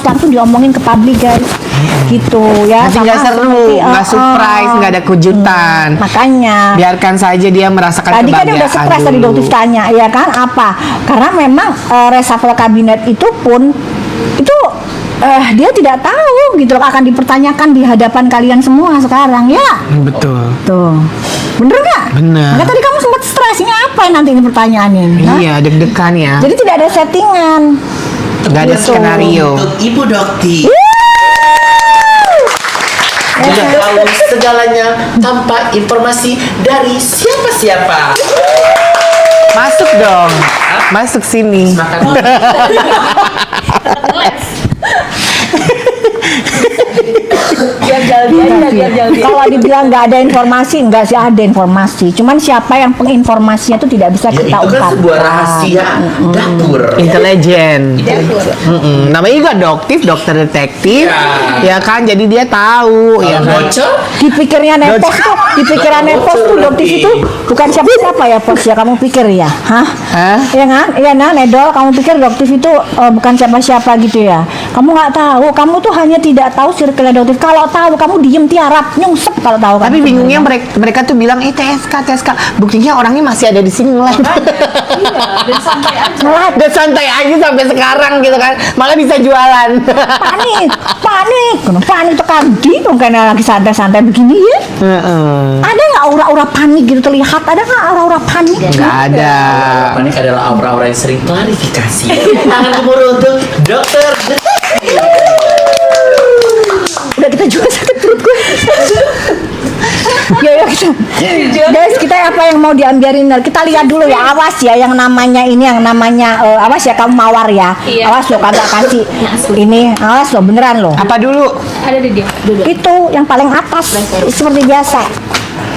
langsung diomongin ke publik guys. Gitu ya. Nanti nggak seru, nggak surprise, nggak ada kejutan. Makanya Biarkan saja dia merasakan tadi kan kebahagiaan dia udah stres tadi dulu. dokter tanya, ya kan? Apa? Karena memang reshuffle kabinet itu pun itu dia tidak tahu gitu loh, akan dipertanyakan di hadapan kalian semua sekarang ya. Betul. Tuh. Bener nggak? Bener. Maka tadi kamu sempat stres, ini apa nanti ini pertanyaannya? Hah? Iya, deg-degan ya. Jadi tidak ada settingan. Nggak ada Gitu. skenario. Untuk Ibu Dokti. Tidak tahu segalanya tanpa informasi dari siapa-siapa. Masuk dong. Masuk sini. Makan. Kalau dibilang nggak ada informasi, nggak sih ada informasi. Cuman siapa yang penginformasinya itu tidak bisa Ya, kita itu kan ungkapkan. sebuah rahasia dapur. Intelijen. Namanya juga doktif, dokter detektif. Ya kan, jadi dia tahu. Ya Kalau kan? bocor, Di pikirnya Nepos tuh, di pikiran Nepos tuh dokter itu bukan siapa-siapa ya Pos ya, kamu pikir ya? Hah? Hah? Iya kan? Iya nah, Nedol, kamu pikir dokter itu bukan siapa-siapa gitu ya? Kamu nggak tahu, kamu tuh hanya tidak tahu circle dokter. Kalau tahu, kamu diem tiarap, nyungsep kalau tahu kan. Tapi bingungnya mereka tuh bilang, TSK. Buktinya orangnya masih ada di sini ngelat. Dan santai aja. Ngelat. Dan santai aja sampai sekarang gitu kan. Malah bisa jualan. panik tekan di dong karena lagi santai-santai begini ya. Ada nggak aura-aura panik gitu terlihat? Ada nggak aura-aura panik? Nggak ada. panik adalah aura-aura yang sering klarifikasi. Tangan gemuruh untuk dokter detektif. Udah kita juga sakit perut gue. Ya kita. Guys, kita apa yang mau diambiarin? Kita lihat dulu ya. Awas ya yang namanya ini, yang namanya awas ya kamu mawar ya. Iya. Awas lo kagak kasih ini. Awas lo beneran lo. Apa dulu? Ada di dia. Duduk. Itu yang paling atas seperti biasa.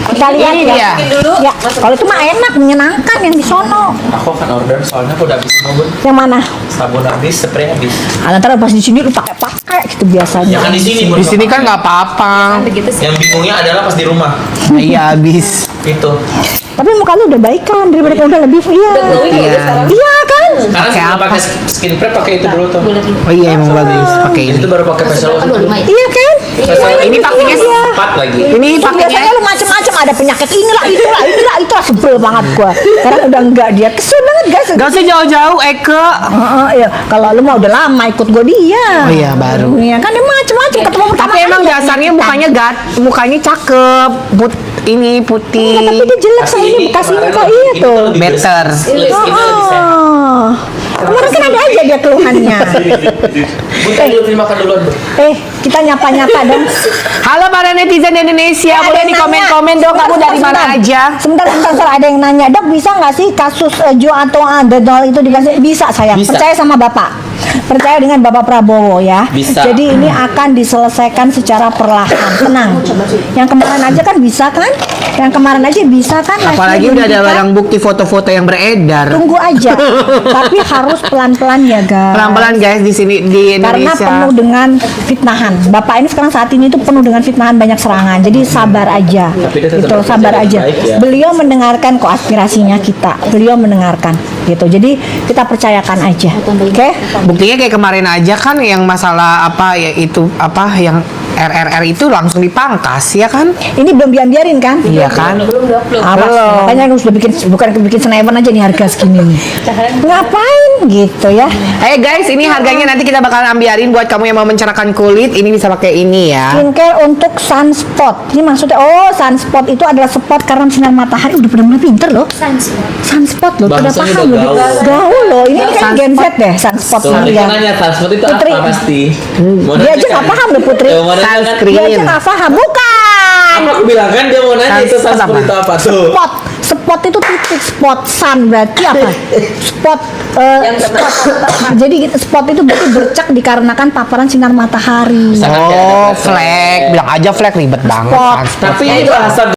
Kita lihat Ini ya. dia. Ya, kalau itu mah enak, menyenangkan yang di sono. Aku akan order soalnya aku udah habis sabun. Yang mana? Sabun habis, spray habis. Ntar pas di sini lu pakai gitu biasanya. Ya kan di sini. Di sini kan nggak apa-apa. Begitu sih. Yang bingungnya adalah pas di rumah. Iya habis. Itu. Tapi muka lu udah baik kan daripada kamu udah lebih iya. Glowing ya Iya. sekarang. Iya kan? Karena Pakai sebelum apa? pakai skin prep pakai itu dulu tuh. Boleh dulu. Oh iya emang bagus pakai ini. Itu baru pakai facial wash. Aduh, lumayan. Iya kan? Ini pakainya Iya. Empat lagi. Ini pakainya Biasanya lu macam-macam, ada penyakit inilah itulah sebel banget gua. Sekarang udah enggak, dia kesel banget guys. Gak usah jauh-jauh Eke. Iya, kalau lu mah udah lama ikut gua dia. Oh iya, baru. Iya kan dia macam-macam ketemu pertama Tapi emang kali dasarnya ya, mukanya cakep. Ini putih. Enggak, tapi dia jelek soalnya bekas ini kok iya tuh. Better. Skinnya lebih sehat. Oh. Kemarin kan ada aja dia keluhannya. Bukan dulu makan duluan, Bu. Kita nyapa-nyapa dong. Halo para netizen Indonesia, Ada boleh yang di nanya. komen-komen dong kamu dari mana aja? Sebentar, ada yang nanya, Dok bisa nggak sih kasus Jo atau Dedol itu dikasih? Bisa sayang, Bisa. percaya sama Bapak. Percaya dengan Bapak Prabowo ya. Bisa. Jadi ini akan diselesaikan secara perlahan, tenang. Yang kemarin aja kan bisa kan? Yang kemarin aja bisa kan? Apalagi Hasil udah ada penyidikan. barang bukti foto-foto yang beredar. Tunggu aja. Tapi harus pelan-pelan ya guys. Pelan-pelan guys di sini di Karena Indonesia. penuh dengan fitnahan. Bapak ini sekarang saat ini tuh penuh dengan fitnahan, banyak serangan. Jadi sabar aja. Tapi dia tetap Gitu, bekerja sabar dengan aja. baik ya. Beliau mendengarkan kok aspirasinya kita. Beliau mendengarkan gitu. Jadi kita percayakan aja. Oke? Buktinya kayak kemarin aja kan yang masalah apa ya itu apa yang RRR itu langsung dipangkas ya kan? Ini belum biarin kan? Iya kan? Belum dok, belum. Awas, Belum. makanya aku sudah bukan bikin senewan aja nih harga segini nih. Ngapain gitu ya? Guys, ini harganya nanti kita bakalan ambiarin buat kamu yang mau mencerahkan kulit. Ini bisa pakai ini ya. Skincare untuk sunspot. Ini maksudnya sunspot itu adalah spot karena sinar matahari. Udah benar-benar pinter loh. Sunspot loh, udah Bahasanya paham udah loh. gaul. Gaul loh. Ini kan Sunspot. Gen Z deh, sunspot Tuh, ini dia ya. nanya transport itu Putri. apa pasti? Dia aja nggak paham loh Putri. Dia aja nggak paham. Bukan. Apa aku bilang kan dia mau nanya itu Transport transport itu apa tuh? Spot itu titik, spot sun berarti apa? Spot jadi spot itu berarti bercak dikarenakan paparan sinar matahari. Oh, flag. Bilang aja flag ribet banget. Spot. Transport. Tapi ini bahasa